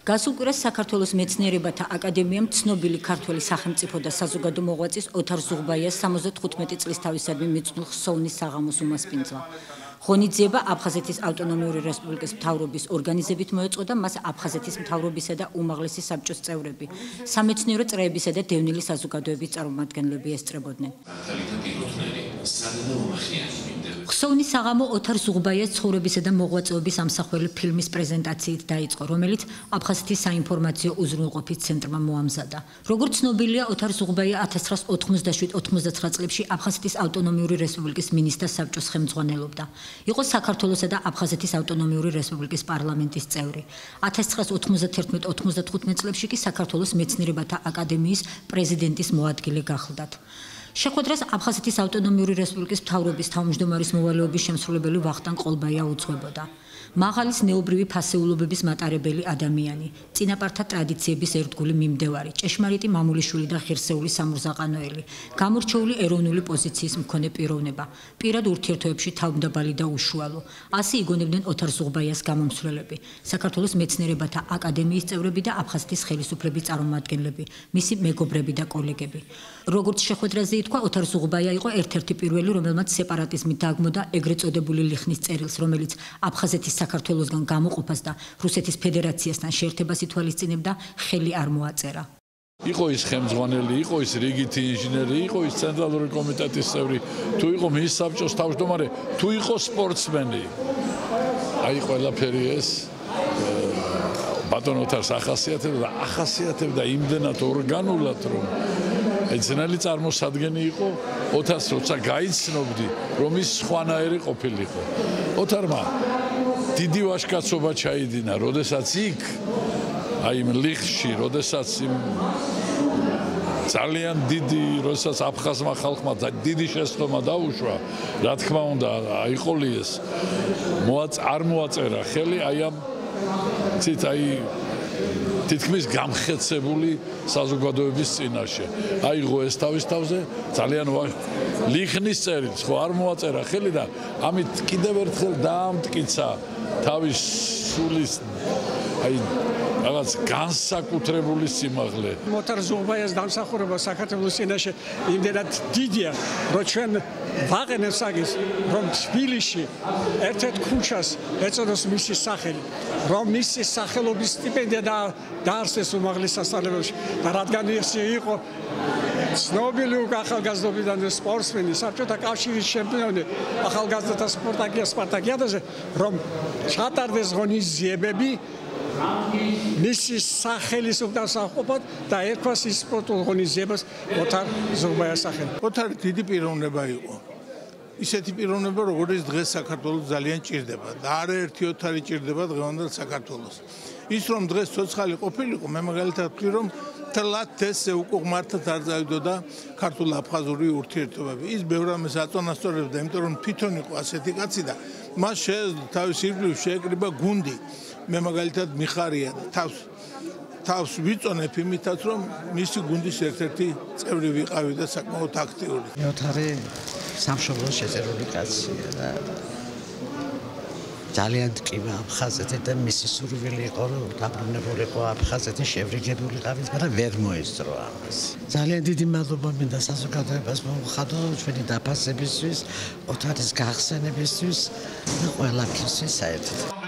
გასულ კვირას საქართველოს მეცნიერებათა აკადემიამ ცნობილი ქართველი სახელმწიფო და საზოგადო მოღვაწის ოთარ ზუღბაიას 75 წლის თავისადმი მიწვნილ ხსოვნის საღამოს უმასპინძლა. ღონისძიება აფხაზეთის ავტონომიური რესპუბლიკის მთავრობის ორგანიზებით მოეწყო და მას აფხაზეთის მთავრობისა და უმაღლესი საბჭოს წევრები, სამეცნიერო წრეებისა და დევნილი საზოგადოების წარმომადგენლები ესწრებოდნენ. ხსოვნის საღამო ოთარ ზუღბაიას ცხოვრებისა და მოღვაწეობის ამსახველი ფილმის პრეზენტაციით დაიწყო, რომელიც აფხაზეთის საინფორმაციო უზრუნველყოფის ცენტრმა მოამზადა. როგორც ცნობილია, ოთარ ზუღბაია 1987-99 წლებში აფხაზეთის ავტონომიური რესპუბლიკის მინისტრთა საბჭოს ხელმძღვანელობდა. იყო საქართველოსა და აფხაზეთის ავტონომიური რესპუბლიკის პარლამენტის წევრი. 1991-95 წლებში კი საქართველოს მეცნიერებათა აკადემიის პრეზიდენტის მოადგილე გახლდათ. შეხვედრას აფხაზეთის ავტონომიური რესპუბლიკის მთავრობის თავმჯდომარის მოვალეობის შემსრულებელი ვახტანგ ყოლბაია უძღვებოდა. მაღალის ნეობრივი ფასეულობების მატარებელი ადამიანი, წინაპართა ტრადიციების ერთგული მიმდევარი, ჭეშმარიტი მამულიშვილი და ღირსეული სამურზაყანოელი, გამორჩეული ეროვნული პოზიციის მქონე პიროვნება, პირად ურთიერთობებში თავმდაბალი და უშუალო. ასე იგონებდნენ ოთარ ზუღბაიას გამომცვლელები, საქართველოს მეცნიერებათა აკადემიის წევრები და აფხაზეთის ხელისუფლების წარმომადგენლები, მისი მეგობრები და კოლეგები. როგორც შეხვედრაზე ითქვა, ოთარ ზუღბაია იყო ერთ-ერთი პირველი, რომელმაც სეპარატიზმით დააგმოდა ეგრეთ წოდებული ლიხნის წერილს, რომელიც აფხაზეთის საქართველოსგან გამოყოფას და რუსეთის ფედერაციასთან შეერთებას ითვალისწინებდა, ხელი არ მოაწერა. იყო ის ხელმძღვანელი, იყო ის რიგითი ინჟინერი, იყო ის ცენტრალური კომიტეტის წევრი, თუ იყო მის საბჭოს თავმჯდომარე, თუ იყო სპორტსმენი. აი ყველაფერი ეს ბატონ ოთარს ახასიათებდა იმდენად ორგანულად, რომ ძნელი წარმოსადგენი იყო. ოთარს როცა გაიცნობდი, რომ ის სხვანაირი ყოფილიყო. ოთარმა დიდი ვაჟკაცობა ჩაიდინა, როდესაც იქ აი იმ ლიხში, როდესაც იმ ძალიან დიდი, როდესაც აფხაზმა ხალხმა დიდი შესწომა დაუშვა, რა თქმა უნდა, აიყოლიეს, არ მოაწერა ხელი აი ამ ცით აი თითქმის გამხეცებული საზოგადოების წინაშე. აიღო ეს თავის თავზე, ძალიან ლიხნის წერილს ხო არ მოაწერა ხელი და ამით კიდევ ერთხელ დაამტკიცა თავის სულის აი რაღაც განსაკუთრებული სიმაღლე. ოთარ ზუღბაიას დამსახურება საქართველოს წინაშე იმდენად დიდია, რომ ჩვენ ვაყენებს აგის, რომ თბილისში ერთ-ერთ ქუჩას ეწოდოს მისი სახელი, რომ მისი სახელობის სტიპენდია დაარსეს უმაღლეს სასწავლებელში და რადგან ის იყო ცნობილი ახალგაზრდობიდან სპორტსმენი, საბჭოთა კავშირის ჩემპიონი ახალგაზრდათა სპარტაკიადაზე, რომ ჩატარდეს ღონისძიებები მისი სახელის უკანასახყოფად და ერქვას ის სპორტულ ღონისძიებას ოთარ ზუღბაიას სახელი. ოთარი დიდი პიროვნება იყო. ისეთი პიროვნება, როგორც დღეს საქართველოს ძალიან ჭირდება და არაერთი ოთარი ჭირდება დღევანდელ საქართველოს. ის რომ დღეს ცოცხალი ყოფილიყო, მე მაგალითად ვთქვი, რომ თლათ ესე უკუღმართად არ წავიდოდა ქართულ-აფხაზური ურთიერთობები. ის ბევრ ამას აწონასწორებდა, იმიტომ რომ თვითონ იყო ასეთი კაცი და მას შეეძლო თავის ირგვლივ შეეკრიბა გუნდი. მე მაგალითად მიხარია თავს ვიწონებ იმითაც, რომ მისი გუნდის ერთ-ერთი წევრი ვიყავი და საკმაოდ აქტიური. ოთარი სამშობლოს შეწერული კაცია და ძალიან ტკივა აფხაზეთი და მისი სურვილი იყო, რომ დაბრუნებულიყო აფხაზეთი, შევრიგებულიყავით, მაგრამ ვერ მოესწრო ამას. ძალიან დიდი მადლობა მინდა საზოგადოებას მოუხადო ჩვენი დაფასებისთვის, ოთარის გახსენებისთვის და ყველაფერთვის საერთოდ.